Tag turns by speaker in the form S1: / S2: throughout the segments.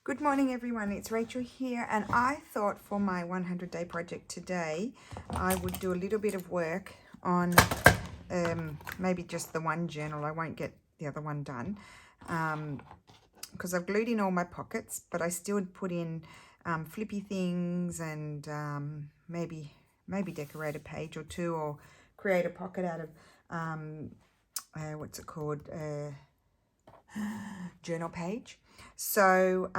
S1: Good morning everyone, it's Rachel here, and I thought for my 100-day project today I would do a little bit of work on maybe just the one journal. I won't get the other one done because I've glued in all my pockets, but I still put in flippy things and maybe decorate a page or two, or create a pocket out of what's it called, journal page. So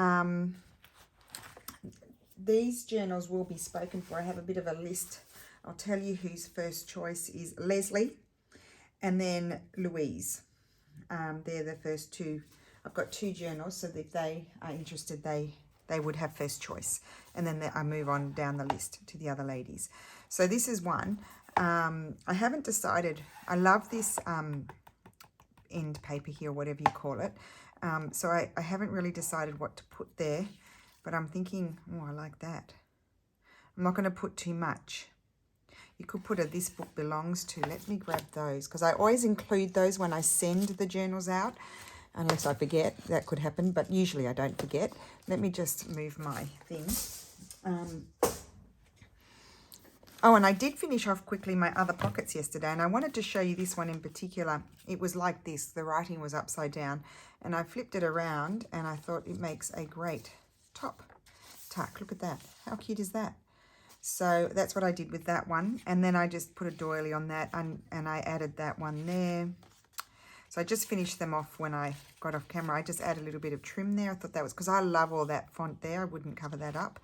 S1: these journals will be spoken for. I have a bit of a list. I'll tell you whose first choice is Leslie and then Louise. They're the first two. I've got two journals, so if they are interested, they would have first choice, and then I move on down the list to the other ladies. So this is one. I haven't decided. I love this end paper here, whatever you call it. So I haven't really decided what to put there, but I'm thinking, oh, I like that. I'm not going to put too much. You could put a "This book belongs to." Let me grab those, because I always include those when I send the journals out, unless I forget. That could happen, but usually I don't forget. Let me just move my thing. Oh, and I did finish off quickly my other pockets yesterday, and I wanted to show you this one in particular. It was like this. The writing was upside down, and I flipped it around, and I thought it makes a great top tuck. Look at that. How cute is that? So that's what I did with that one, and then I just put a doily on that, and I added that one there. So I just finished them off when I got off camera. I just added a little bit of trim there. I thought that was, because I love all that font there, I wouldn't cover that up.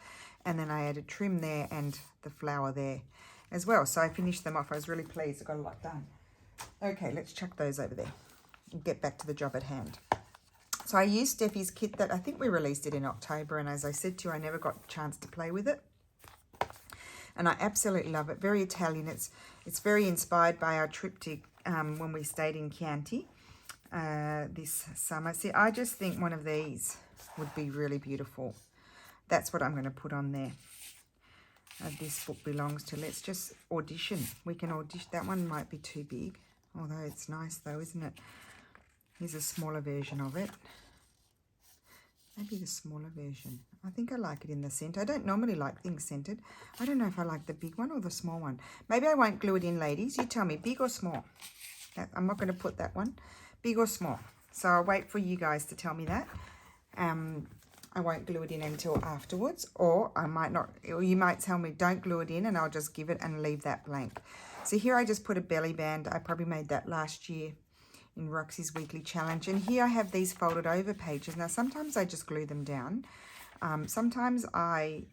S1: And then I added trim there and the flower there as well. So I finished them off. I was really pleased. I got a lot done. Okay, let's chuck those over there and get back to the job at hand. So I used Steffi's kit that I think we released it in October, and as I said to you, I never got a chance to play with it. And I absolutely love it. Very Italian. It's very inspired by our trip to when we stayed in Chianti this summer. See, I just think one of these would be really beautiful. That's what I'm going to put on there. This book belongs to. Let's just audition. We can audition. That one might be too big, although it's nice though, isn't it? Here's a smaller version of it. Maybe the smaller version. I think I like it in the centre. I don't normally like things centered. I don't know if I like the big one or the small one. Maybe I won't glue it in, ladies. You tell me, big or small? I'm not going to put that one. Big or small? So I'll wait for you guys to tell me that. I won't glue it in until afterwards, or I might not, or you might tell me don't glue it in, and I'll just give it and leave that blank. So here I just put a belly band. I probably made that last year in Roxy's weekly challenge. And here I have these folded over pages. Now sometimes I just glue them down. Sometimes I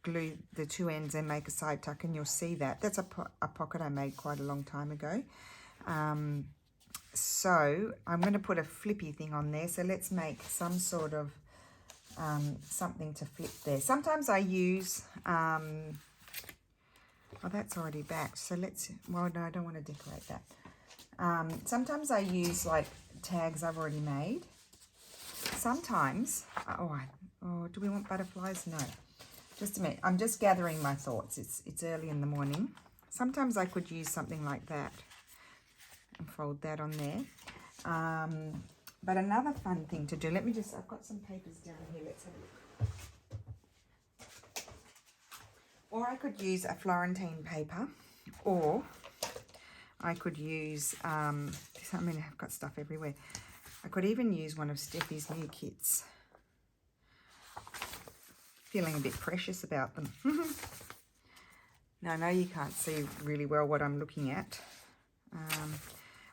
S1: glue the two ends and make a side tuck, and you'll see that. That's a pocket I made quite a long time ago. So I'm going to put a flippy thing on there. So let's make some sort of something to flip there. Sometimes I use, oh, that's already back. So let's, well, no, I don't want to decorate that. Sometimes I use like tags I've already made. Sometimes, oh, do we want butterflies? No. Just a minute. I'm just gathering my thoughts. It's early in the morning. Sometimes I could use something like that and fold that on there. But another fun thing to do, I've got some papers down here, let's have a look. Or I could use a Florentine paper, or I could use, I've got stuff everywhere. I could even use one of Steffi's new kits. Feeling a bit precious about them. Now I know you can't see really well what I'm looking at.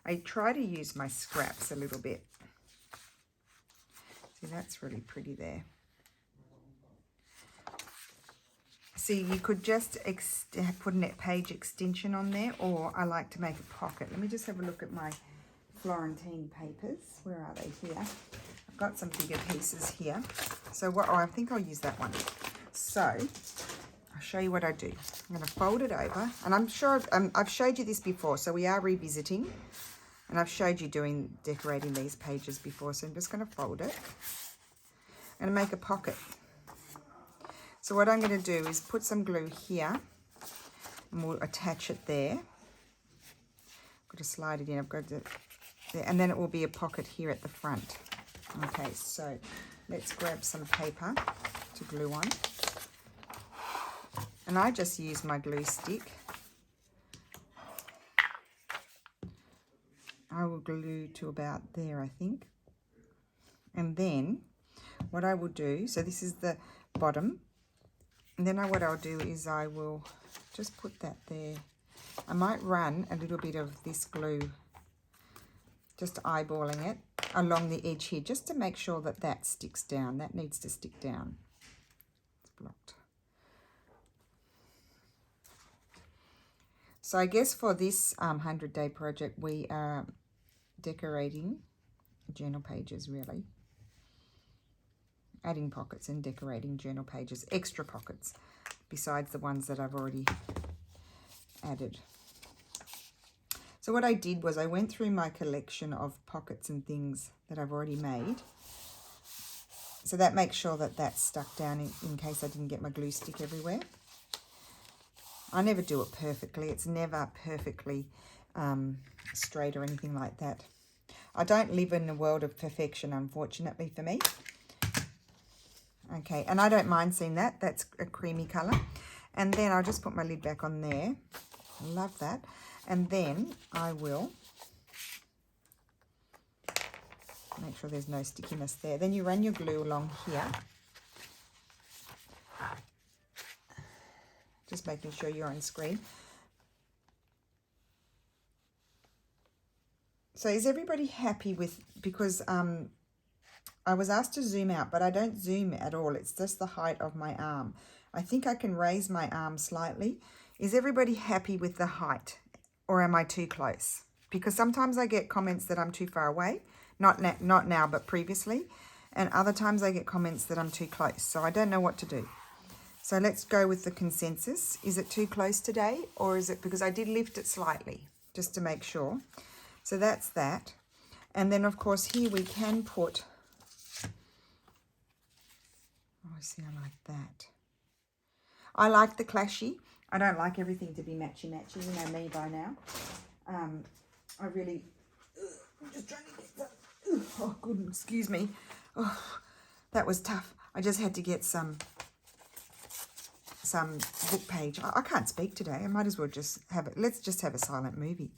S1: I try to use my scraps a little bit. See, that's really pretty there. See, you could just put a page extension on there, or I like to make a pocket. Let me just have a look at my Florentine papers. Where are they? Here. I've got some bigger pieces here. So I think I'll use that one. So I'll show you what I do. I'm going to fold it over, and I'm sure I've showed you this before, so we are revisiting. And I've showed you decorating these pages before, so I'm just going to fold it and make a pocket. So what I'm going to do is put some glue here, and we'll attach it there. I've got to slide it in. I've got to, and then it will be a pocket here at the front. Okay, so let's grab some paper to glue on. And I just use my glue stick. I will glue to about there, I think. And then what I will do, so this is the bottom. And then what I'll do is I will just put that there. I might run a little bit of this glue, just eyeballing it along the edge here, just to make sure that that sticks down. That needs to stick down. It's blocked. So I guess for this 100-day project, we are decorating journal pages, really. Adding pockets and decorating journal pages, extra pockets, besides the ones that I've already added. So what I did was I went through my collection of pockets and things that I've already made. So that makes sure that that's stuck down in case I didn't get my glue stick everywhere. I never do it perfectly. It's never perfectly straight or anything like that. I don't live in a world of perfection, unfortunately for me. Okay, and I don't mind seeing that. That's a creamy colour. And then I'll just put my lid back on there. I love that. And then I will make sure there's no stickiness there. Then you run your glue along here. Just making sure you're on screen. So is everybody happy with, because I was asked to zoom out, but I don't zoom at all. It's just the height of my arm. I think I can raise my arm slightly. Is everybody happy with the height, or am I too close? Because sometimes I get comments that I'm too far away, not now, but previously. And other times I get comments that I'm too close. So I don't know what to do. So let's go with the consensus. Is it too close today, or is it, because I did lift it slightly just to make sure. So that's that. And then of course here we can put, oh, see, I like that. I like the clashy. I don't like everything to be matchy-matchy. You know me by now. I really, I'm just trying to get that. Oh, goodness, excuse me. Oh, that was tough. I just had to get some book page. I can't speak today. I might as well just have it. Let's just have a silent movie.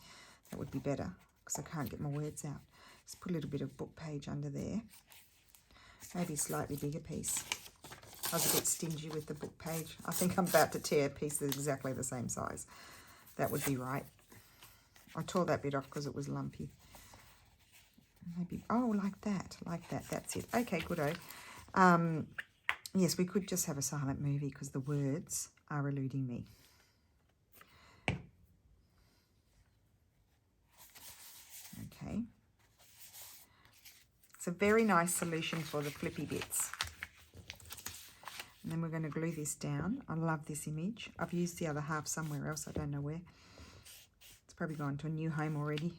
S1: That would be better because I can't get my words out. Just put a little bit of book page under there. Maybe a slightly bigger piece. I was a bit stingy with the book page. I think I'm about to tear a piece that's exactly the same size. That would be right. I tore that bit off because it was lumpy. Maybe, oh, like that. That's it. Okay, goodo. Yes, we could just have a silent movie because the words are eluding me. Okay. It's a very nice solution for the flippy bits. And then we're going to glue this down. I love this image. I've used the other half somewhere else. I don't know where. It's probably gone to a new home already.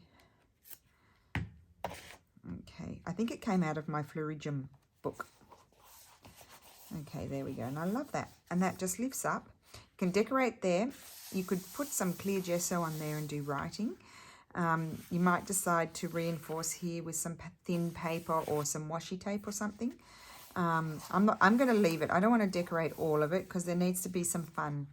S1: Okay. I think it came out of my Florigem book. Okay, there we go. And I love that. And that just lifts up. You can decorate there. You could put some clear gesso on there and do writing. You might decide to reinforce here with some thin paper or some washi tape or something. I'm going to leave it. I don't want to decorate all of it because there needs to be some fun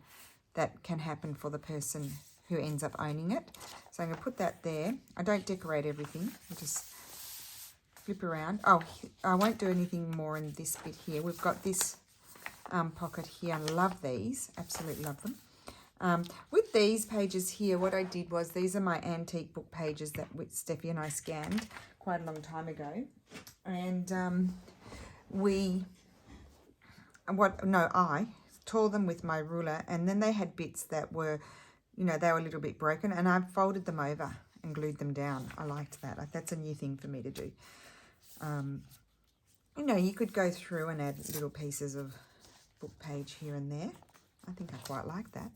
S1: that can happen for the person who ends up owning it. So I'm going to put that there. I don't decorate everything. I just flip around. Oh, I won't do anything more in this bit here. We've got this pocket here. I love these. Absolutely love them. With these pages here, what I did was, these are my antique book pages that Steffi and I scanned quite a long time ago. And I tore them with my ruler, and then they had bits that were, you know, they were a little bit broken, and I folded them over and glued them down. I liked that. That's a new thing for me to do. You know, you could go through and add little pieces of book page here and there. I think I quite like that.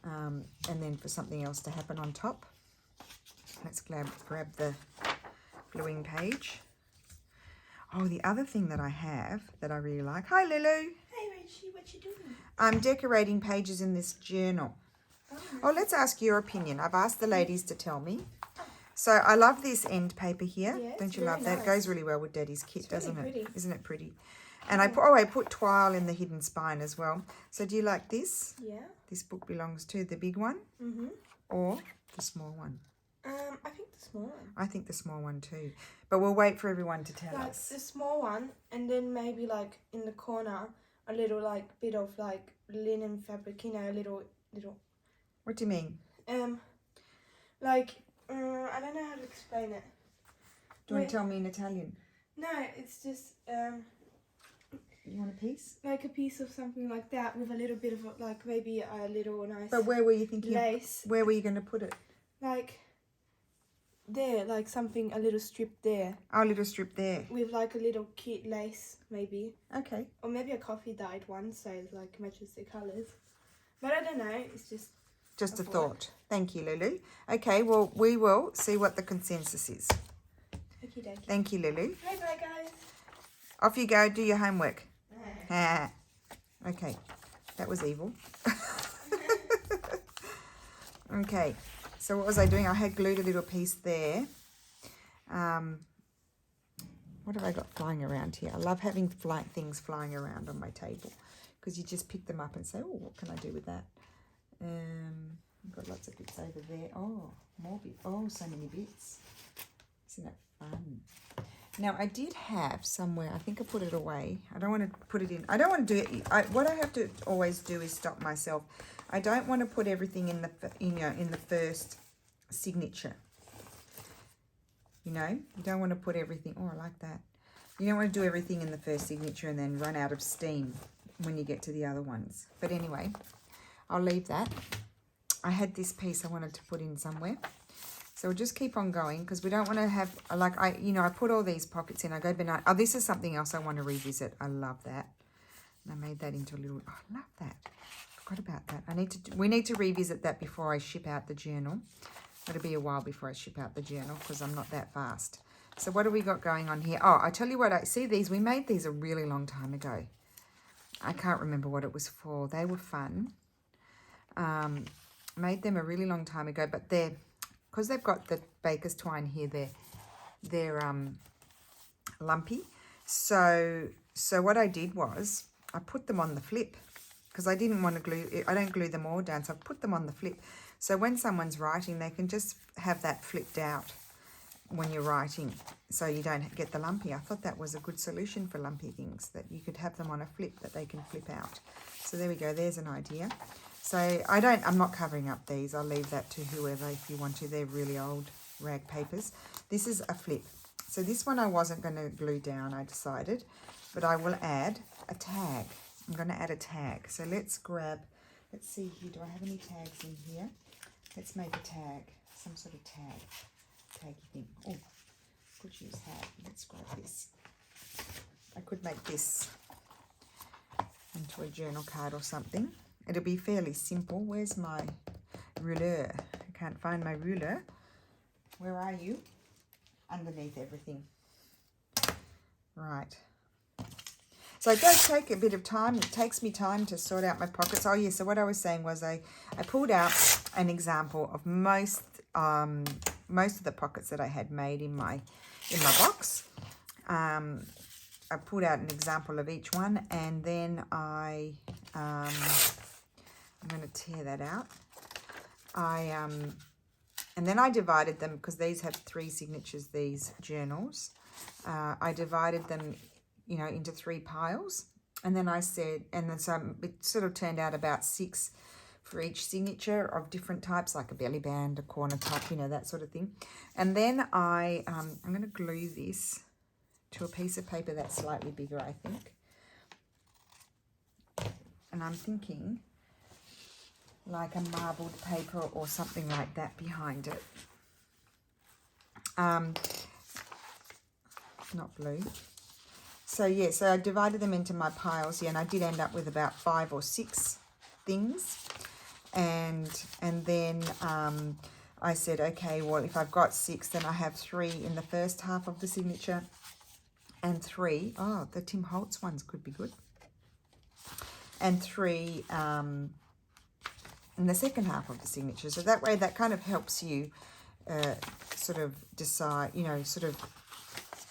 S1: And then for something else to happen on top, let's grab the gluing page. Oh, the other thing that I have that I really like. Hi, Lulu.
S2: Hey, Rachie, what you doing?
S1: I'm decorating pages in this journal. Oh, let's ask your opinion. I've asked the ladies to tell me. So I love this end paper here.
S2: Yeah,
S1: Don't you love that? It goes really well with Daddy's kit, doesn't it? Isn't it pretty? And I put twile in the hidden spine as well. So do you like this?
S2: Yeah.
S1: This book belongs to the big one or the small one?
S2: I think the small one.
S1: I think the small one too. But we'll wait for everyone to tell us.
S2: The small one, and then maybe like in the corner, a little like bit of like linen fabric, you know, a little.
S1: What do you mean?
S2: Like I don't know how to explain it.
S1: Do you want to tell me in Italian?
S2: No, it's just
S1: You want a piece?
S2: like a piece of something like that with a little bit of like maybe a little nice.
S1: But where were you thinking?
S2: Lace.
S1: Where were you going to put it?
S2: Like there, like something, a little strip there.
S1: Oh, a little strip there.
S2: With like a little cute lace, maybe.
S1: Okay.
S2: Or maybe a coffee dyed one, so it like matches the colours. But I don't know, it's just
S1: a thought. Thank you, Lulu. Okay, well, we will see what the consensus is.
S2: Okie dokie.
S1: Thank you, Lulu.
S2: Bye bye, guys.
S1: Off you go, do your homework. Okay, that was evil. Okay, so what was I doing? I had glued a little piece there. What have I got flying around here? I love having things flying around on my table because you just pick them up and say, oh, what can I do with that? I've got lots of bits over there. Oh, more bits. Oh, so many bits. Isn't that fun? Now, I did have somewhere, I think I put it away. I don't want to put it in. I don't want to do it. What I have to always do is stop myself. I don't want to put everything in the first signature. You know, you don't want to put everything. Oh, I like that. You don't want to do everything in the first signature and then run out of steam when you get to the other ones. But anyway, I'll leave that. I had this piece I wanted to put in somewhere. So we'll just keep on going because we don't want to have, like, I put all these pockets in. I go banana. Oh, this is something else I want to revisit. I love that. And I made that into a little, oh, I love that. Forgot about that. We need to revisit that before I ship out the journal. It'll be a while before I ship out the journal because I'm not that fast. So what have we got going on here? Oh, I tell you what, I see these. We made these a really long time ago. I can't remember what it was for. They were fun. Made them a really long time ago, but because they've got the baker's twine here, they're lumpy. So what I did was I put them on the flip because I didn't want to glue. I don't glue them all down, so I put them on the flip. So when someone's writing, they can just have that flipped out when you're writing, so you don't get the lumpy. I thought that was a good solution for lumpy things, that you could have them on a flip that they can flip out. So there we go. There's an idea. So I'm not covering up these. I'll leave that to whoever if you want to. They're really old rag papers. This is a flip. So this one I wasn't going to glue down, I decided, but I will add a tag. I'm going to add a tag. So let's see here. Do I have any tags in here? Let's make a tag, some sort of taggy thing. Oh, could use that. Let's grab this. I could make this into a journal card or something. It'll be fairly simple. Where's my ruler? I can't find my ruler. Where are you? Underneath everything. Right. So it does take a bit of time. It takes me time to sort out my pockets. Oh, yeah, so what I was saying was I pulled out an example of most of the pockets that I had made in my box. I pulled out an example of each one, and then I'm going to tear that out. And then I divided them because these have 3 signatures, these journals. I divided them, into 3 piles. And then I said, and then so it sort of turned out about 6 for each signature of different types, like a belly band, a corner top, that sort of thing. And then I'm going to glue this to a piece of paper that's slightly bigger, I think. And I'm thinking like a marbled paper or something like that behind it. Not blue. So yeah, so I divided them into my piles, and I did end up with about 5 or 6 things. And then I said, okay, well, if I've got 6, then I have 3 in the first half of the signature and 3, the Tim Holtz ones could be good, and 3 in the second half of the signature. So that way, that kind of helps you sort of decide, you know, sort of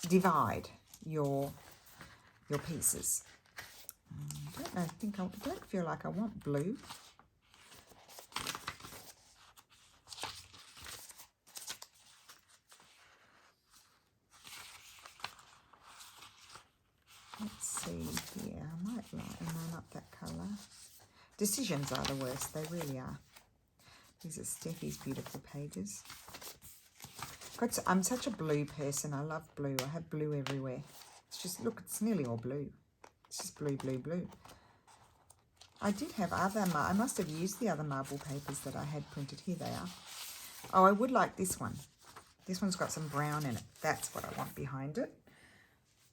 S1: divide your pieces. I don't feel like I want blue. Let's see here. I might line up that colour. Decisions are the worst. They really are. These are Steffi's beautiful pages. I'm such a blue person. I love blue. I have blue everywhere. It's just, look, it's nearly all blue. It's just blue, blue, blue. I did have other, I must have used the other marble papers that I had printed. Here they are. Oh, I would like this one. This one's got some brown in it. That's what I want behind it.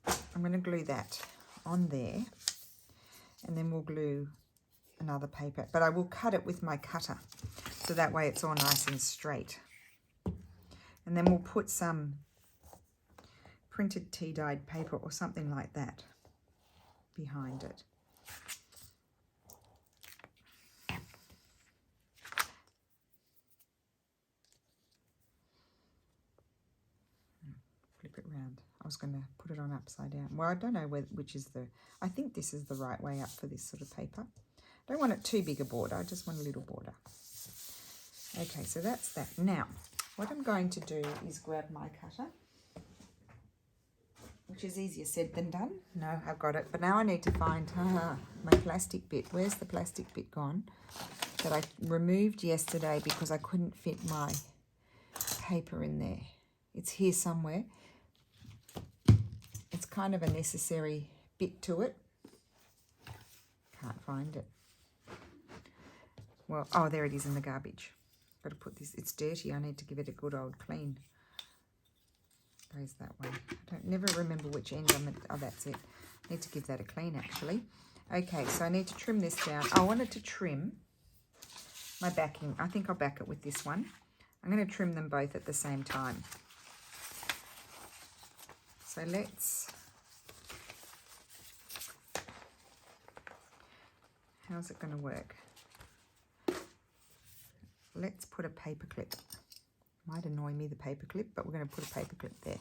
S1: I'm going to glue that on there. And then we'll glue another paper. But I will cut it with my cutter. So that way it's all nice and straight. And then we'll put some printed tea-dyed paper or something like that behind it. Flip it round. I was going to put it on upside down. Well, I don't know which is the... I think this is the right way up for this sort of paper. I don't want it too big a border. I just want a little border. Okay, so that's that. Now, what I'm going to do is grab my cutter, which is easier said than done. No, I've got it. But now I need to find my plastic bit. Where's the plastic bit gone? That I removed yesterday because I couldn't fit my paper in there. It's here somewhere. It's kind of a necessary bit to it. Can't find it. Well, oh, there it is in the garbage. Got to put this, it's dirty. I need to give it a good old clean. Goes that way. I don't never remember which end I'm at. Oh, that's it. I need to give that a clean actually. Okay, so I need to trim this down. I wanted to trim my backing. I think I'll back it with this one. I'm going to trim them both at the same time. So how's it going to work? Let's put a paper clip. Might annoy me, the paper clip, but we're going to put a paper clip there.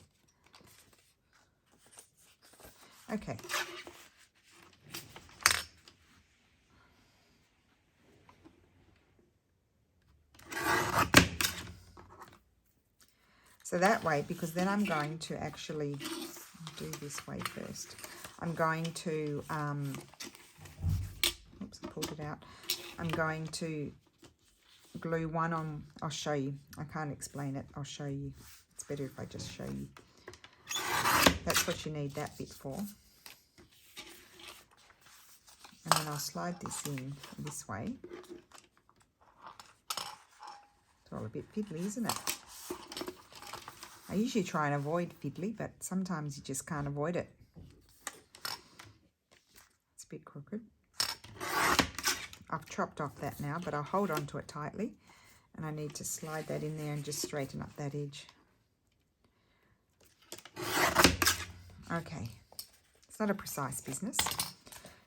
S1: Okay. So that way, because then I'm going to actually do this way first. I'm going to, oops, I pulled it out. I'm going to glue one on, I'll show you. I can't explain it. I'll show you. It's better if I just show you. That's what you need that bit for. And then I'll slide this in this way. It's all a bit fiddly, isn't it? I usually try and avoid fiddly, but sometimes you just can't avoid it. It's a bit crooked. I've chopped off that now, but I'll hold on to it tightly. And I need to slide that in there and just straighten up that edge. Okay. It's not a precise business.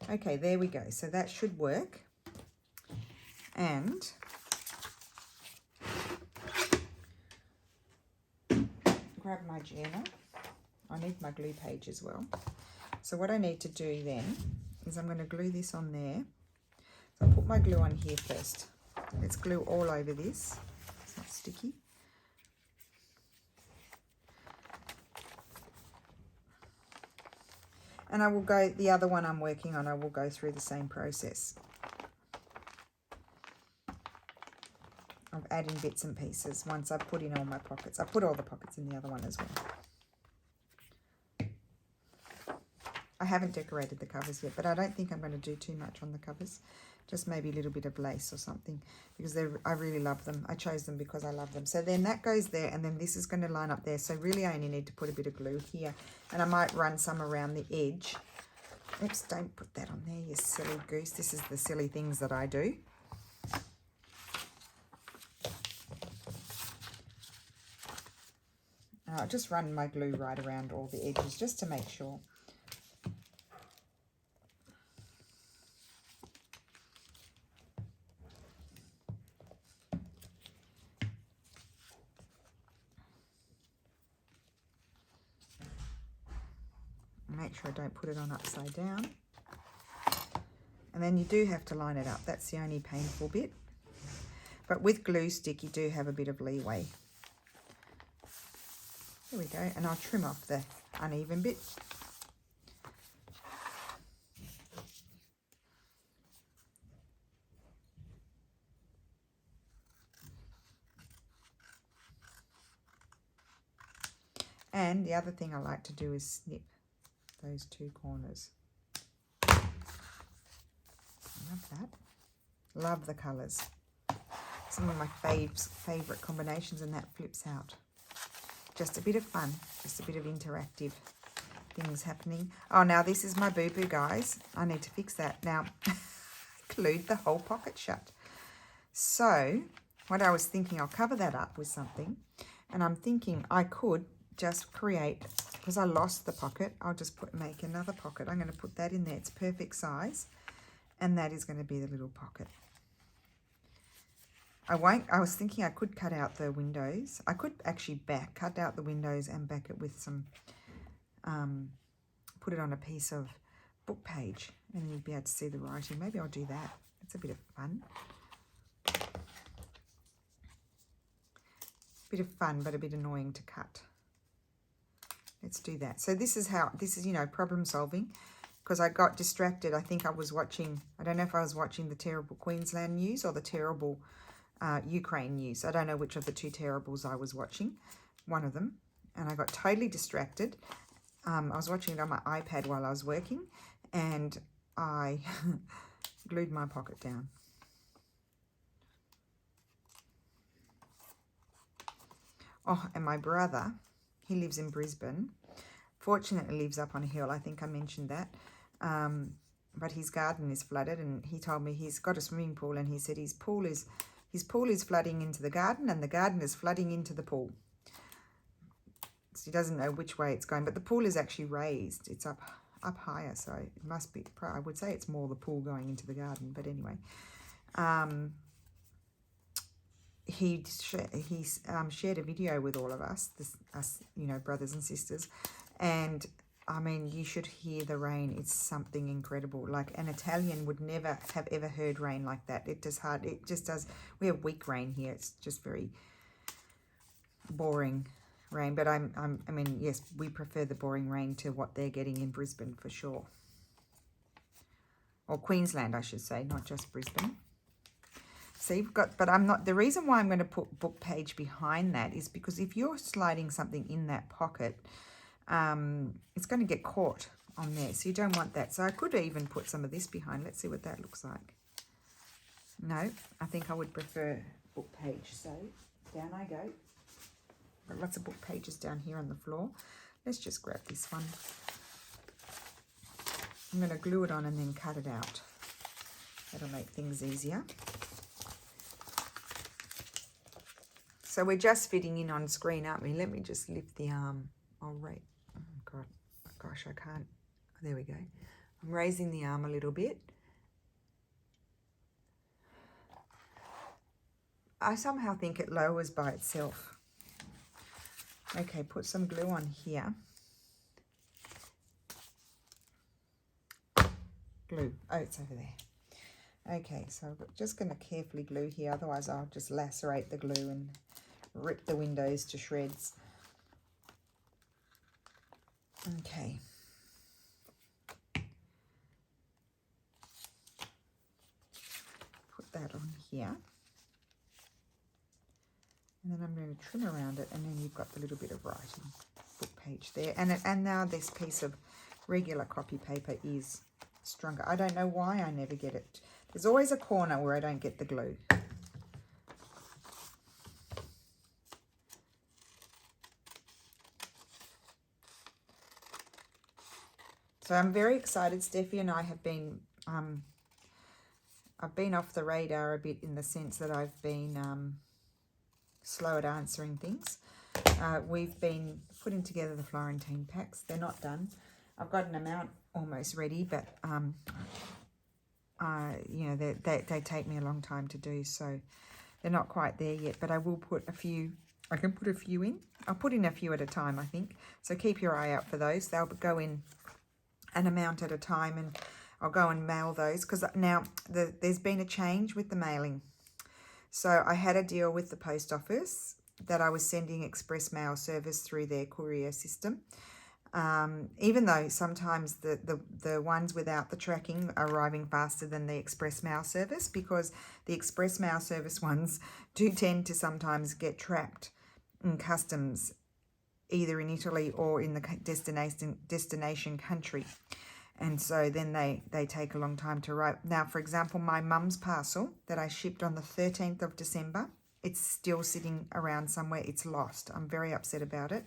S1: Okay, there we go. So that should work. And grab my journal. I need my glue page as well. So what I need to do then is I'm going to glue this on there. So I'll put my glue on here first. Let's glue all over this. It's not sticky. And I will go, the other one I'm working on, I will go through the same process of adding bits and pieces once I've put in all my pockets. I put all the pockets in the other one as well. I haven't decorated the covers yet, but I don't think I'm going to do too much on the covers. Just maybe a little bit of lace or something, because I really love them. I chose them because I love them. So then that goes there, and then this is going to line up there. So really I only need to put a bit of glue here, and I might run some around the edge. Oops, don't put that on there, you silly goose. This is the silly things that I do. I'll just run my glue right around all the edges just to make sure. make sure I don't put it on upside down. And then you do have to line it up. That's the only painful bit. But with glue stick, you do have a bit of leeway. There we go. And I'll trim off the uneven bit. And the other thing I like to do is snip those two corners. Love that. Love the colours. Some of my favourite combinations, and that flips out. Just a bit of fun, just a bit of interactive things happening. Oh, now this is my boo-boo, guys. I need to fix that. Now, glued the whole pocket shut. So, what I was thinking, I'll cover that up with something. And I'm thinking I could just create, because I lost the pocket, I'll just make another pocket. I'm going to put that in there. It's perfect size. And that is going to be the little pocket. I was thinking I could cut out the windows. I could actually cut out the windows and back it with some, put it on a piece of book page, and you'd be able to see the writing. Maybe I'll do that. It's a bit of fun. Bit of fun, but a bit annoying to cut. Let's do that. So this is, you know, problem solving, because I got distracted. I think I was watching, I don't know if I was watching the terrible Queensland news or the terrible Ukraine news. I don't know which of the two terribles I was watching, one of them, and I got totally distracted. I was watching it on my iPad while I was working, and I glued my pocket down. Oh, and my brother, he lives in Brisbane. Fortunately, lives up on a hill. I think I mentioned that. But his garden is flooded, and he told me he's got a swimming pool, and he said his pool is flooding into the garden, and the garden is flooding into the pool. So he doesn't know which way it's going, but the pool is actually raised. It's up higher, so it must be, I would say it's more the pool going into the garden, but anyway. He shared a video with all of us, you know, brothers and sisters, and I mean, you should hear the rain. It's something incredible. Like, an Italian would never have ever heard rain like that. It just does. We have weak rain here. It's just very boring rain. But I mean, yes, we prefer the boring rain to what they're getting in Brisbane for sure. Or Queensland, I should say, not just Brisbane. So you've got, but I'm not, the reason why I'm going to put book page behind that is because if you're sliding something in that pocket, it's going to get caught on there, so you don't want that. So I could even put some of this behind. Let's see what that looks like. No, I think I would prefer book page. So down I go. Got lots of book pages down here on the floor. Let's just grab this one. I'm going to glue it on and then cut it out. That'll make things easier. So we're just fitting in on screen, aren't we? Let me just lift the arm. Oh, right. Oh, gosh, I can't. There we go. I'm raising the arm a little bit. I somehow think it lowers by itself. Okay, put some glue on here. Glue. Oh, it's over there. Okay, so I'm just going to carefully glue here. Otherwise, I'll just lacerate the glue and rip the windows to shreds. Okay. Put that on here. And then I'm going to trim around it, and then you've got the little bit of writing book page there. And now this piece of regular copy paper is stronger. I don't know why I never get it. There's always a corner where I don't get the glue. So I'm very excited. Steffi and I have been, I've been off the radar a bit in the sense that I've been slow at answering things. We've been putting together the Florentine packs. They're not done. I've got an amount almost ready, but you know, they take me a long time to do, so they're not quite there yet. But I will put a few. I can put a few in. I'll put in a few at a time, I think. So keep your eye out for those. They'll go in an amount at a time, and I'll go and mail those because now there's been a change with the mailing. So I had a deal with the post office that I was sending express mail service through their courier system. Even though sometimes the ones without the tracking are arriving faster than the express mail service, because the express mail service ones do tend to sometimes get trapped in customs, either in Italy or in the destination country. And so then they take a long time to arrive. Now, for example, my mum's parcel that I shipped on the 13th of December, it's still sitting around somewhere. It's lost. I'm very upset about it.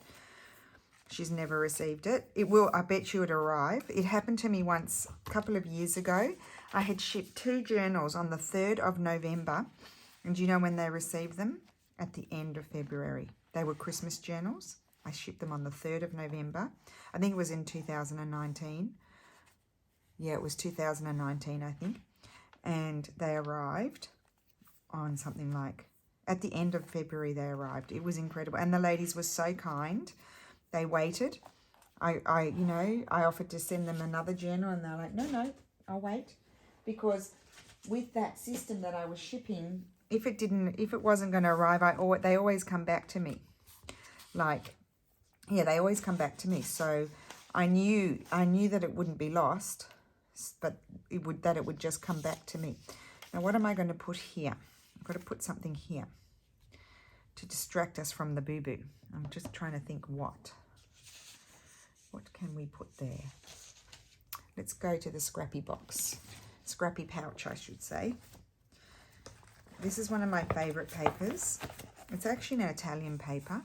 S1: She's never received it. It will, I bet you, it arrive. It happened to me once a couple of years ago. I had shipped 2 journals on the 3rd of November. And do you know when they received them? At the end of February. They were Christmas journals. I shipped them on the 3rd of November. I think it was in 2019. Yeah, it was 2019, I think. And they arrived on something like, at the end of February they arrived. It was incredible. And the ladies were so kind. They waited. I offered to send them another journal, and they're like, no, I'll wait. Because with that system that I was shipping, if it wasn't going to arrive, they always come back to me. They always come back to me. So I knew that it wouldn't be lost, but it would just come back to me. Now, what am I going to put here? I've got to put something here to distract us from the boo-boo. I'm just trying to think what. What can we put there? Let's go to the scrappy box. Scrappy pouch, I should say. This is one of my favourite papers. It's actually an Italian paper.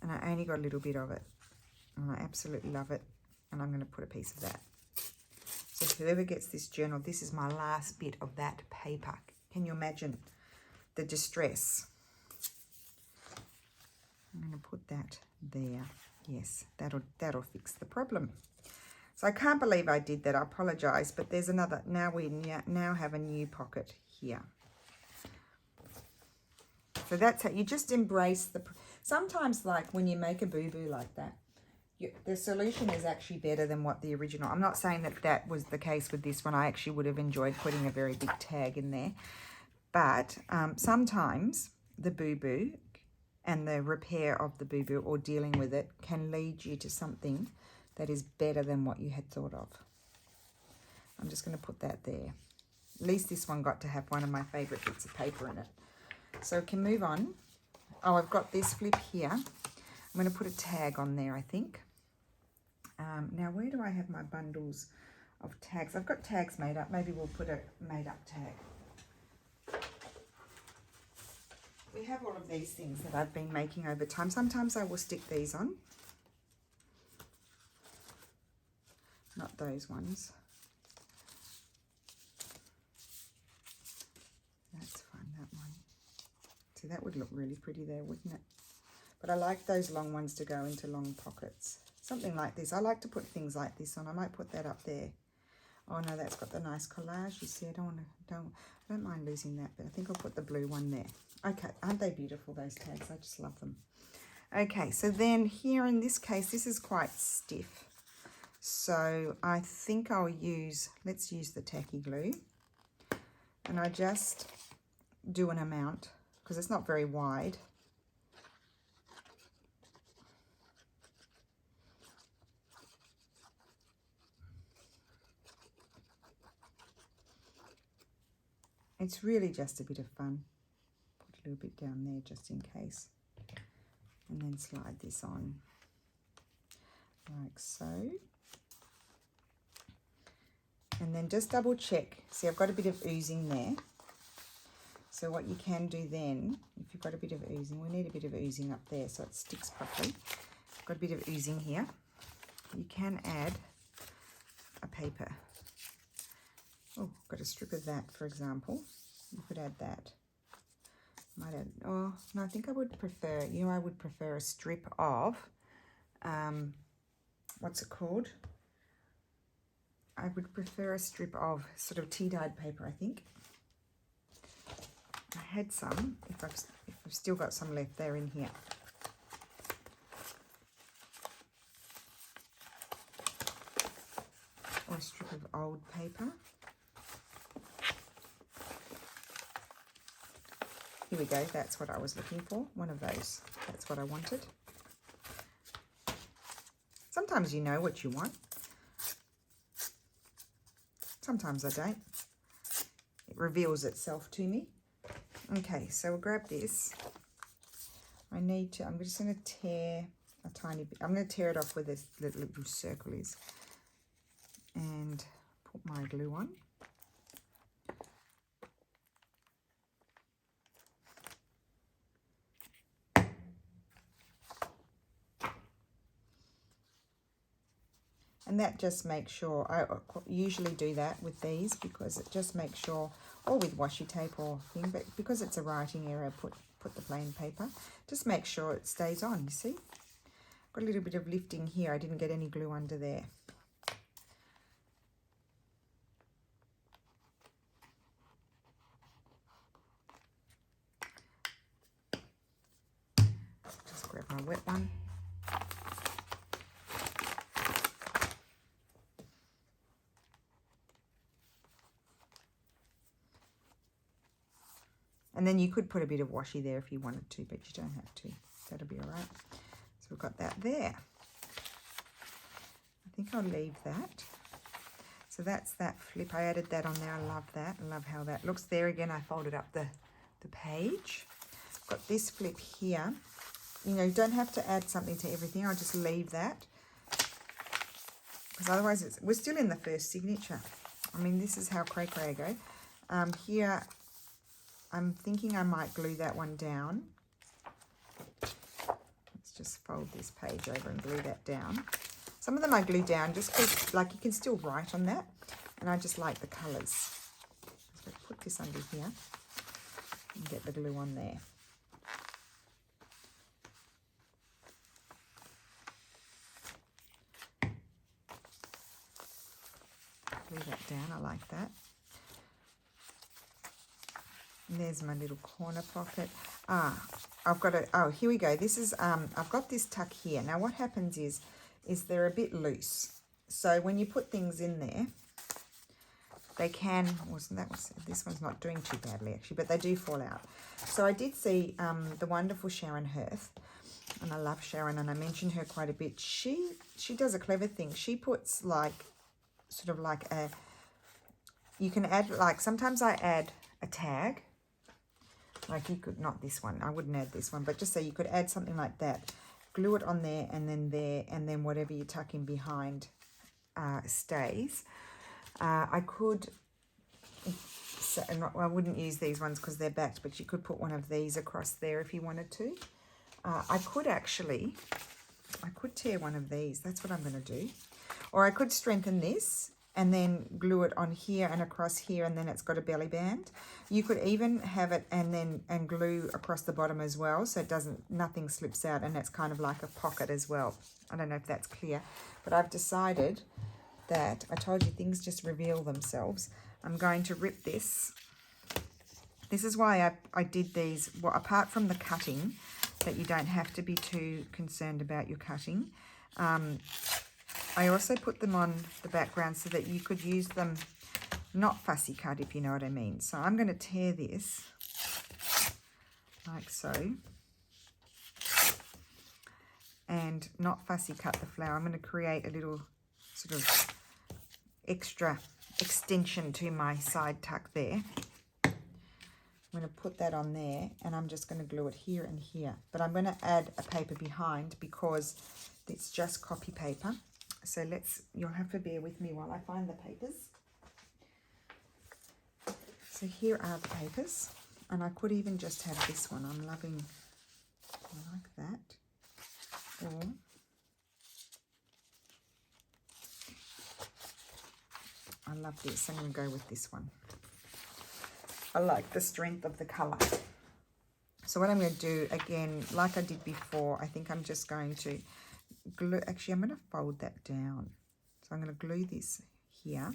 S1: And I only got a little bit of it. And I absolutely love it. And I'm going to put a piece of that. So whoever gets this journal, this is my last bit of that paper. Can you imagine the distress? I'm going to put that there. Yes, that'll fix the problem. So I can't believe I did that. I apologise, but there's another. Now we now have a new pocket here. So that's how you just embrace the. Sometimes, like when you make a boo-boo like that, the solution is actually better than what the original. I'm not saying that was the case with this one. I actually would have enjoyed putting a very big tag in there, but sometimes the boo-boo and the repair of the boo-boo or dealing with it can lead you to something that is better than what you had thought of. I'm just going to put that there. At least this one got to have one of my favourite bits of paper in it. So we can move on. Oh, I've got this flip here. I'm going to put a tag on there, I think. Now, where do I have my bundles of tags? I've got tags made up. Maybe we'll put a made-up tag. We have all of these things that I've been making over time. Sometimes I will stick these on. Not those ones. That's fine, that one. See, that would look really pretty there, wouldn't it? But I like those long ones to go into long pockets. Something like this. I like to put things like this on. I might put that up there. Oh no, that's got the nice collage. You see, I don't mind losing that, but I think I'll put the blue one there. Okay, aren't they beautiful, those tags? I just love them. Okay, so then here in this case, this is quite stiff. So I think let's use the tacky glue. And I just do an amount, because it's not very wide. It's really just a bit of fun. Put a little bit down there just in case. And then slide this on like so. And then just double check. See, I've got a bit of oozing there. So what you can do then, if you've got a bit of oozing, we need a bit of oozing up there so it sticks properly. I've got a bit of oozing here. You can add a paper. Oh, got a strip of that, for example. You could add that. Might add, oh, no, I think I would prefer, I would prefer a strip of, what's it called? I would prefer a strip of sort of tea-dyed paper, I think. I had some, if I've still got some left there in here. of old paper. Here we go, that's what I was looking for, one of those. That's what I wanted. Sometimes you know what you want. Sometimes I don't. It reveals itself to me. Okay, so we'll grab this. I'm just going to tear a tiny bit. I'm going to tear it off where this little circle is. And put my glue on. And that just makes sure, I usually do that with these because it just makes sure, or with washi tape or thing, but because it's a writing area, put the plain paper. Just make sure it stays on, you see? Got a little bit of lifting here. I didn't get any glue under there. Just grab my wet one. And then you could put a bit of washi there if you wanted to, but you don't have to. That'll be all right. So we've got that there. I think I'll leave that. So that's that flip. I added that on there. I love that. I love how that looks. There again, I folded up the page. Got this flip here. You know, you don't have to add something to everything. I'll just leave that. Because otherwise, we're still in the first signature. I mean, this is how cray I go. Here, I'm thinking I might glue that one down. Let's just fold this page over and glue that down. Some of them I glue down just because, like, you can still write on that. And I just like the colours. So put this under here and get the glue on there. Glue that down, I like that. And there's my little corner pocket. I've got here we go. This is, I've got this tuck here. Now what happens is they're a bit loose. So when you put things in there, they can, this one's not doing too badly actually, but they do fall out. So I did see the wonderful Sharon Hearth, and I love Sharon, and I mention her quite a bit. She does a clever thing. She puts like, sort of like you can add, like sometimes I add a tag. Like you could, not this one, I wouldn't add this one, but just so you could add something like that. Glue it on there, and then whatever you tuck in behind stays. I could, I wouldn't use these ones because they're backed, but you could put one of these across there if you wanted to. I could tear one of these. That's what I'm going to do. Or I could strengthen this and then glue it on here and across here, and then it's got a belly band. You could even have it and glue across the bottom as well, so it nothing slips out, and it's kind of like a pocket as well. I don't know if that's clear, but I've decided that, I told you things just reveal themselves. I'm going to rip this. This is why I did these, well, apart from the cutting, that you don't have to be too concerned about your cutting. I also put them on the background so that you could use them not fussy cut, if you know what I mean. So I'm going to tear this like so, and not fussy cut the flower. I'm going to create a little sort of extra extension to my side tuck there. I'm going to put that on there, and I'm just going to glue it here and here. But I'm going to add a paper behind because it's just copy paper. So you'll have to bear with me while I find the papers. So here are the papers, and I could even just have this one. I'm loving, I like that. Or I love this. I'm going to go with this one. I like the strength of the colour. So what I'm going to do, again, like I did before, I think I'm just going to glue, actually I'm going to fold that down. So I'm going to glue this here,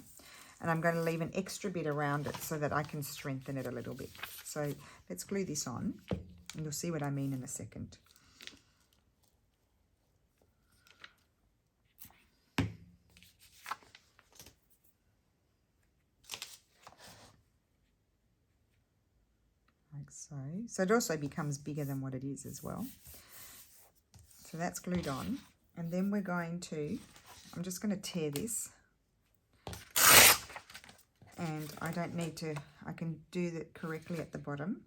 S1: and I'm going to leave an extra bit around it so that I can strengthen it a little bit. So let's glue this on, and you'll see what I mean in a second. like so. So it also becomes bigger than what it is as well. So that's glued on. And then we're going to, I'm just going to tear this. And I don't need to, I can do that correctly at the bottom.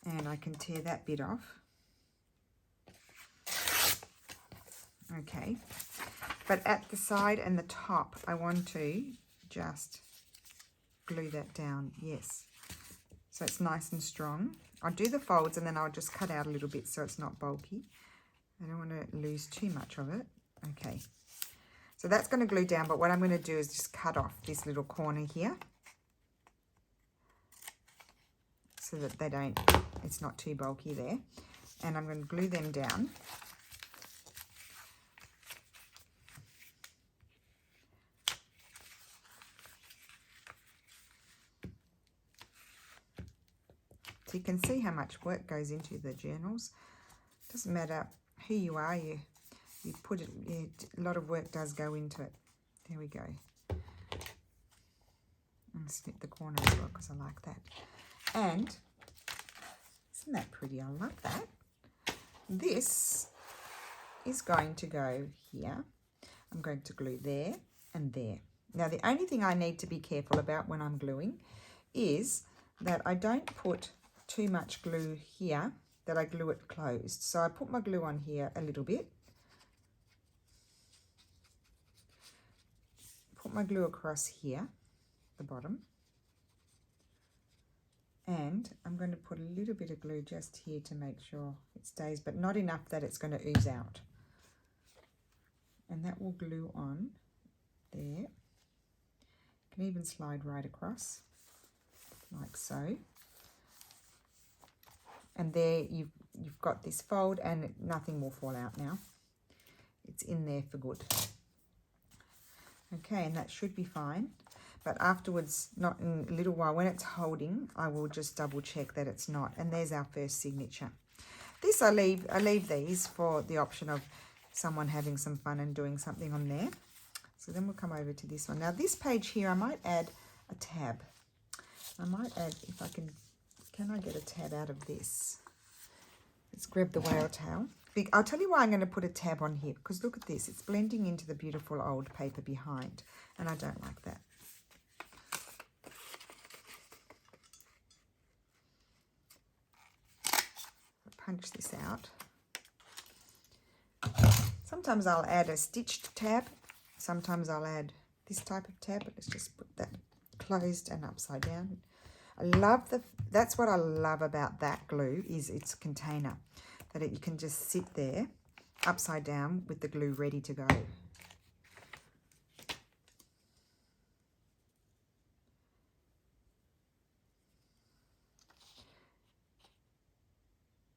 S1: And I can tear that bit off. Okay. But at the side and the top, I want to just glue that down. Yes. So it's nice and strong. I'll do the folds and then I'll just cut out a little bit so it's not bulky. I don't want to lose too much of it. Okay. So that's going to glue down, but what I'm going to do is just cut off this little corner here so that they don't, it's not too bulky there. And I'm going to glue them down. So you can see how much work goes into the journals. Doesn't matter who you are, you put it, a lot of work does go into it. There we go. And snip the corner as well because I like that. And isn't that pretty? I love that. This is going to go here. I'm going to glue there and there. Now the only thing I need to be careful about when I'm gluing is that I don't put too much glue here, that I glue it closed. So I put my glue on here a little bit. Put my glue across here, the bottom. And I'm going to put a little bit of glue just here to make sure it stays, but not enough that it's going to ooze out. And that will glue on there. You can even slide right across, like so. And there you've got this fold and nothing will fall out now. It's in there for good. Okay, and that should be fine. But afterwards, not in a little while, when it's holding, I will just double check that it's not. And there's our first signature. This I leave these for the option of someone having some fun and doing something on there. So then we'll come over to this one. Now this page here, I might add a tab. I might add, if I can I get a tab out of this? Let's grab the whale tail. I'll tell you why I'm going to put a tab on here, because look at this. It's blending into the beautiful old paper behind, and I don't like that. Punch this out. Sometimes I'll add a stitched tab. Sometimes I'll add this type of tab, but let's just put that closed and upside down. That's what I love about that glue, is its container, that you can just sit there upside down with the glue ready to go.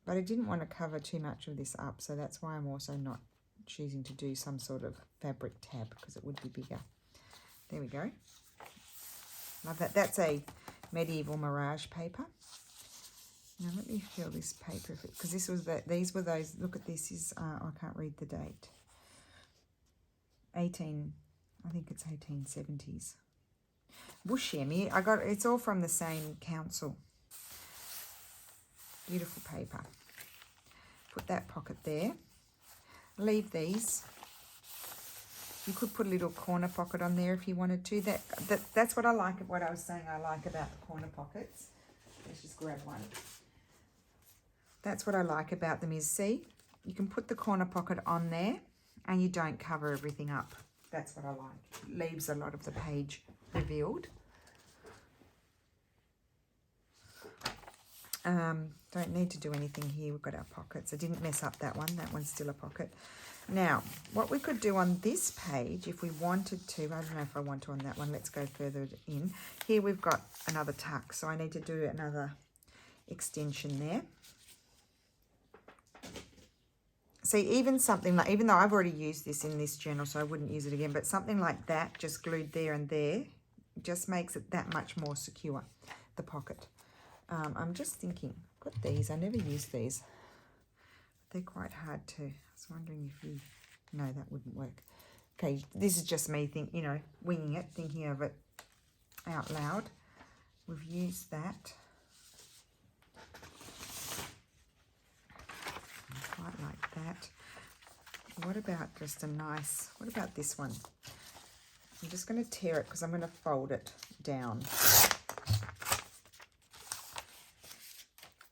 S1: But I didn't want to cover too much of this up, so that's why I'm also not choosing to do some sort of fabric tab, because it would be bigger. There we go. Love that. That's a medieval mirage paper. Now let me feel this paper, because this was these were those. Look at this. Is I can't read the date. I think it's 1870s. Bush Emmy. It's all from the same council. Beautiful paper. Put that pocket there. Leave these. You could put a little corner pocket on there if you wanted to. That's what I like, what I was saying I like about the corner pockets. Let's just grab one. That's what I like about them is, see, you can put the corner pocket on there and you don't cover everything up. That's what I like. It leaves a lot of the page revealed. Don't need to do anything here. We've got our pockets. I didn't mess up that one. That one's still a pocket. Now, what we could do on this page, if we wanted to, I don't know if I want to on that one. Let's go further in. Here we've got another tuck, so I need to do another extension there. See, even something like, even though I've already used this in this journal, so I wouldn't use it again, but something like that, just glued there and there, just makes it that much more secure, the pocket. I'm just thinking, got these, I never use these. They're quite hard to, I was wondering if you, no, that wouldn't work. Okay, this is just me winging it, thinking of it out loud. We've used that. quite like that. What about just a nice, what about this one? I'm just going to tear it because I'm going to fold it down.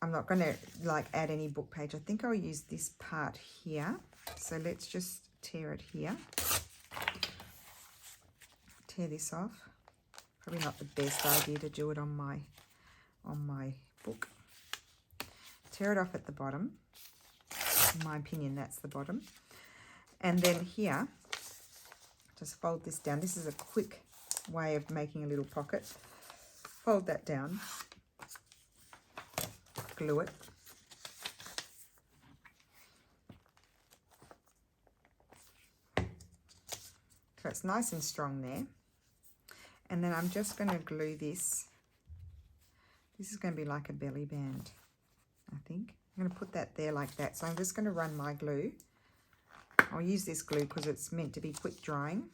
S1: I'm not going to like add any book page. I think I'll use this part here. So let's just tear it here. Tear this off. Probably not the best idea to do it on my book. Tear it off at the bottom. In my opinion, that's the bottom. And then here, just fold this down. This is a quick way of making a little pocket. Fold that down. Glue it. So it's nice and strong there. And then I'm just going to glue this. This is going to be like a belly band, I think. I'm going to put that there like that. So I'm just going to run my glue. I'll use this glue because it's meant to be quick drying.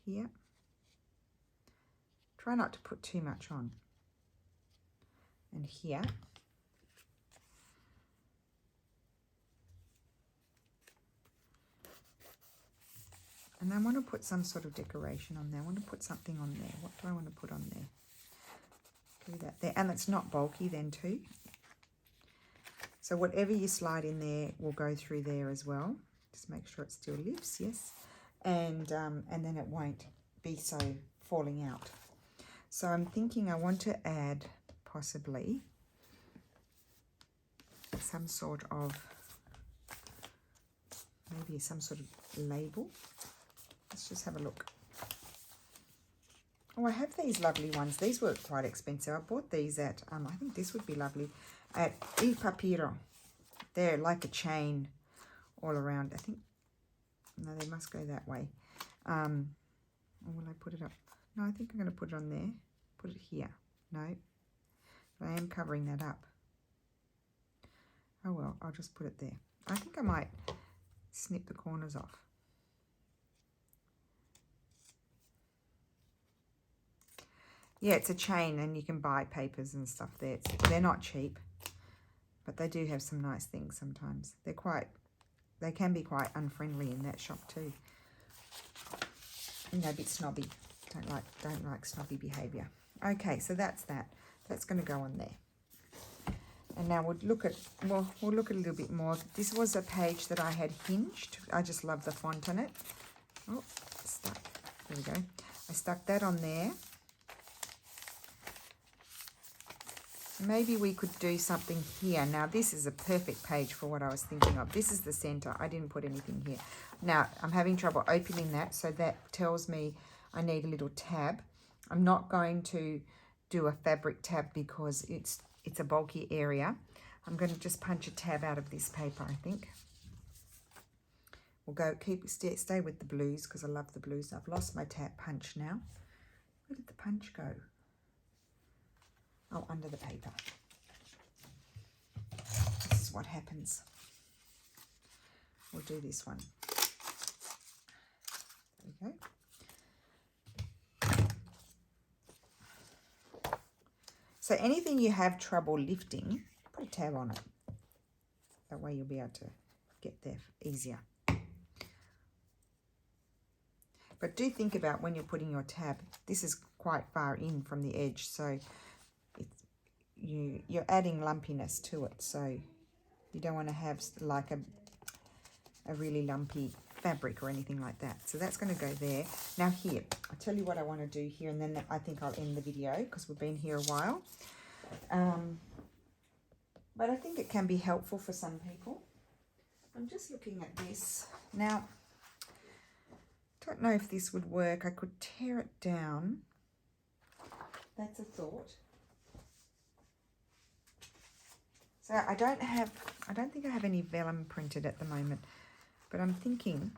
S1: Here. Try not to put too much on. And here. And I want to put some sort of decoration on there. I want to put something on there. What do I want to put on there? Do that there. And it's not bulky then too. So whatever you slide in there will go through there as well. Just make sure it still lifts, yes. And then it won't be so falling out. So I'm thinking I want to add possibly some sort of, maybe some sort of label. Let's just have a look. Oh, I have these lovely ones. These were quite expensive. I bought these at, I think this would be lovely, at Il Papiro. They're like a chain all around. I think, no, they must go that way. Or will I put it up? No, I think I'm going to put it on there. Put it here. No, but I am covering that up. Oh, well, I'll just put it there. I think I might snip the corners off. Yeah, it's a chain and you can buy papers and stuff there. They're not cheap, but they do have some nice things sometimes. They can be quite unfriendly in that shop too. You know, a bit snobby. Don't like snobby behaviour. Okay, so that's that. That's going to go on there. And now we'll look at a little bit more. This was a page that I had hinged. I just love the font on it. Oh, stuck. There we go. I stuck that on there. Maybe we could do something here. Now, this is a perfect page for what I was thinking of. This is the center. I didn't put anything here. Now, I'm having trouble opening that, so that tells me I need a little tab. I'm not going to do a fabric tab because it's a bulky area. I'm going to just punch a tab out of this paper, I think. We'll go stay with the blues because I love the blues. I've lost my tab punch now. Where did the punch go? Oh, under the paper. This is what happens. We'll do this one. There we go. So anything you have trouble lifting, put a tab on it. That way you'll be able to get there easier. But do think about when you're putting your tab. This is quite far in from the edge, so you're adding lumpiness to it, so you don't want to have like a really lumpy fabric or anything like that. So that's going to go there. Now here, I'll tell you what I want to do here, and then I think I'll end the video because we've been here a while. But I think it can be helpful for some people. I'm just looking at this. Now, don't know if this would work. I could tear it down. That's a thought. So I don't think I have any vellum printed at the moment, but I'm thinking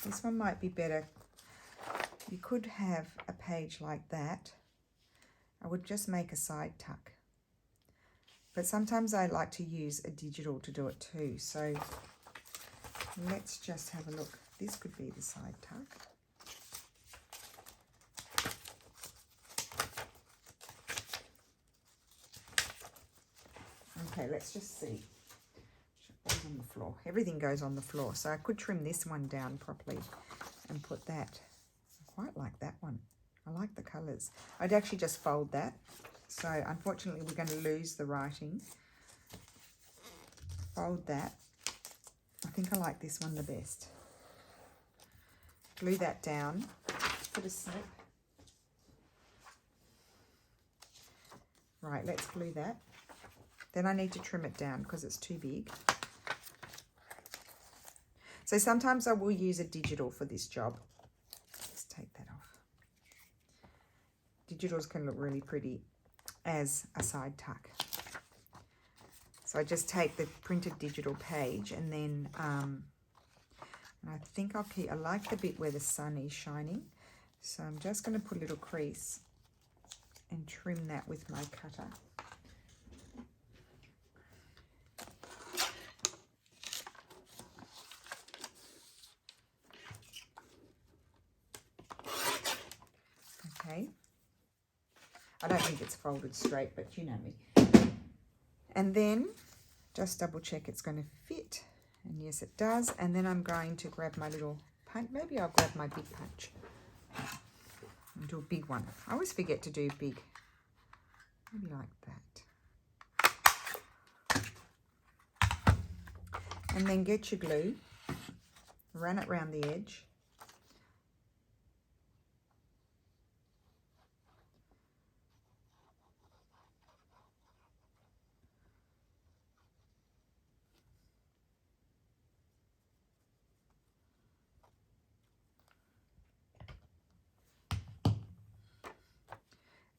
S1: this one might be better. You could have a page like that. I would just make a side tuck. But sometimes I like to use a digital to do it too. So let's just have a look. This could be the side tuck. Okay, let's just see. Goes on the floor. Everything goes on the floor. So I could trim this one down properly and put that. I quite like that one. I like the colours. I'd actually just fold that. So unfortunately we're going to lose the writing. Fold that. I think I like this one the best. Glue that down. Put a snip. Right, let's glue that. Then I need to trim it down because it's too big. So sometimes I will use a digital for this job. Let's take that off. Digitals can look really pretty as a side tuck. So I just take the printed digital page and then, and I think I like the bit where the sun is shining. So I'm just going to put a little crease and trim that with my cutter. Okay. I don't think it's folded straight, but you know me. And then just double check it's going to fit. And yes, it does. And then I'm going to grab my little punch. Maybe I'll grab my big punch and do a big one. I always forget to do big. Maybe like that. And then get your glue. Run it around the edge.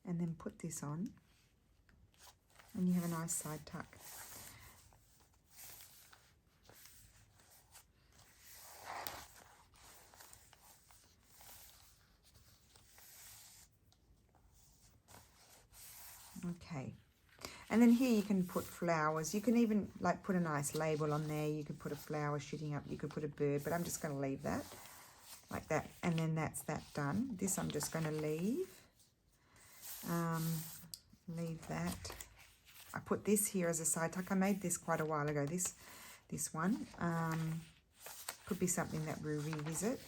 S1: And then put this on, and you have a nice side tuck. Okay, and then here you can put flowers. You can even like put a nice label on there. You could put a flower shooting up. You could put a bird, but I'm just going to leave that like that. And then that's that done. This I'm just going to leave. Leave that. I put this here as a side tuck. I made this quite a while ago. This one could be something that we'll revisit.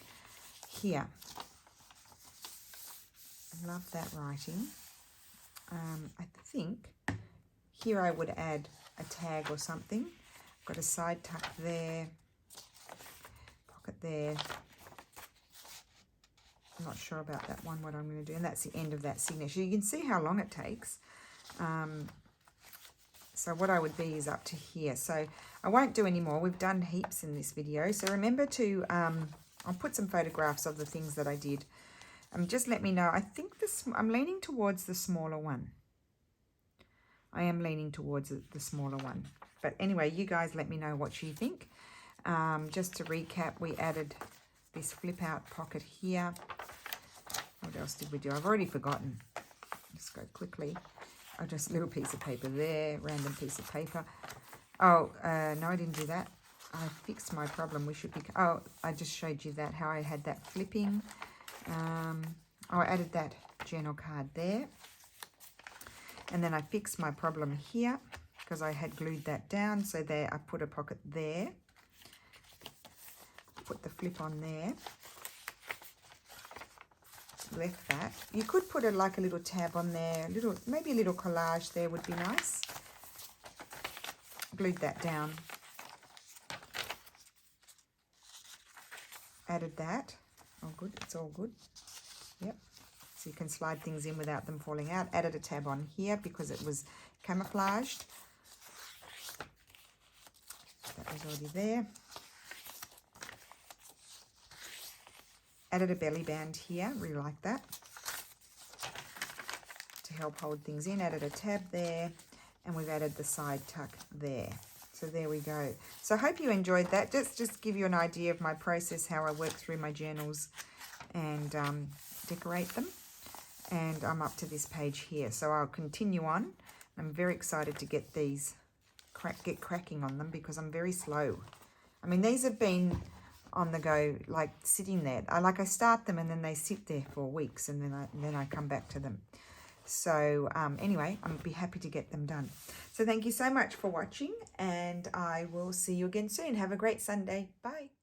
S1: Here, I love that writing. I think here I would add a tag or something. I've got a side tuck there, pocket there. I'm not sure about that one, what I'm going to do. And that's the end of that signature. You can see how long it takes. So what I would be is up to here. So I won't do any more. We've done heaps in this video. So remember to, I'll put some photographs of the things that I did. Just let me know. I think I'm leaning towards the smaller one. I am leaning towards the smaller one. But anyway, you guys let me know what you think. Just to recap, we added this flip out pocket here. What else did we do? I've already forgotten. Let's go quickly. Oh, just a little piece of paper there, random piece of paper. Oh, no, I didn't do that. I fixed my problem. We should be, oh, I just showed you that, how I had that flipping. I added that journal card there. And then I fixed my problem here because I had glued that down. So there, I put a pocket there. Put the flip on there. Left that. You could put like a little tab on there, maybe a little collage there would be nice. Glued that down. Added that. Oh, good. It's all good. Yep. So you can slide things in without them falling out. Added a tab on here because it was camouflaged. That was already there. Added a belly band here, really like that, to help hold things in. Added a tab there, and we've added the side tuck there. So there we go. So I hope you enjoyed that. Just give you an idea of my process, how I work through my journals and decorate them. And I'm up to this page here. So I'll continue on. I'm very excited to get these, get cracking on them because I'm very slow. I mean, these have been on the go, like sitting there. I start them and then they sit there for weeks and then I come back to them. So anyway, I'll be happy to get them done. So thank you so much for watching, and I will see you again soon. Have a great Sunday. Bye.